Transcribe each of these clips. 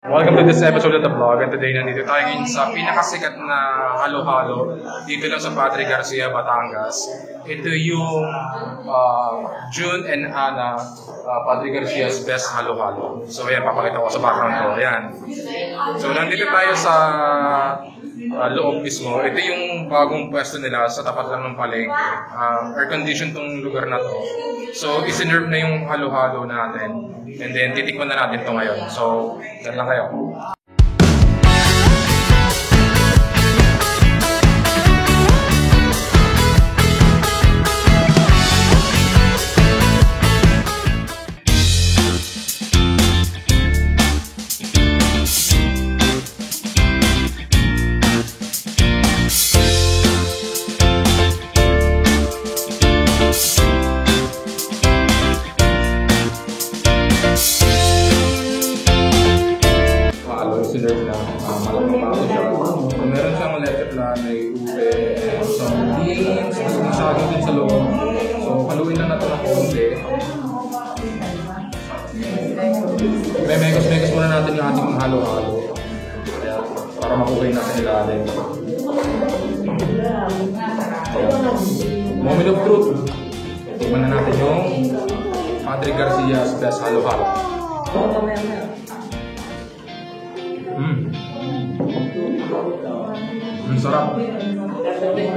Welcome to this episode of the vlog, and today nandito tayo ngayon sa pinakasikat na halo-halo dito lang sa Padre Garcia, Batangas. Ito yung June and Ana Padre Garcia's best halo-halo. So ayan, papakita ko sa background ko. Ayan. So nandito tayo sa loob mismo. Ito yung bagong pwesto nila sa tapat lang ng palengke. Air-conditioned tong lugar na to. So isinerve na yung halo-halo natin. And then titikman na natin ito ngayon. So, yan lang kayo. Sinerve na malaking paso siya. So, meron siyang leche plan, may ube, some beans, may saging din sa loob. So, haluin lang natin ng konti. May mekos muna natin yung ating halo-halo. Kaya, para makuhay natin ilalim. Moment of truth. Tingnan na natin yung Padre Garcia's best halo-halo. Ang sarap.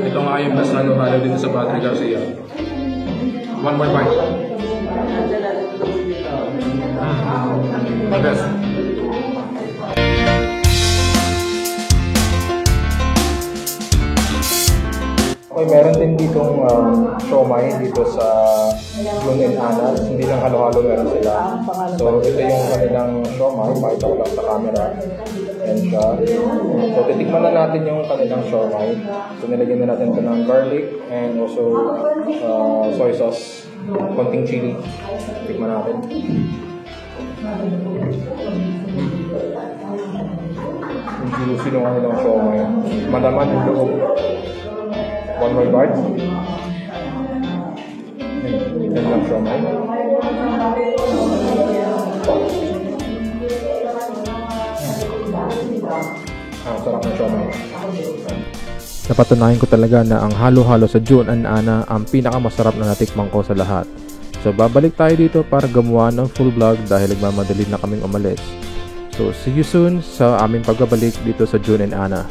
Ito nga yung best halo-halo dito sa Padre Garcia. One more bite. The best. Okay, meron din ditong siomai dito sa June and Ana. Hindi lang halo-halo meron sila. So ito yung kanilang siomai. Pakita ko lang sa camera. Yan siya. So titikman na natin yung kanilang siomai. So nilagyan na natin ito ng garlic and also soy sauce. Konting chili. Tikman natin. Yung juicy ng kanilang siomai. Madaman yung loob. One more bite. Yan lang siomai. Sarap ng siomai. Napatunayan ko talaga na ang halo-halo sa June and Ana ang pinakamasarap na natikman ko sa lahat. So babalik tayo dito para gumawa ng full vlog dahil nagmamadali na kaming umalis. So see you soon sa aming pagbabalik dito sa June and Ana.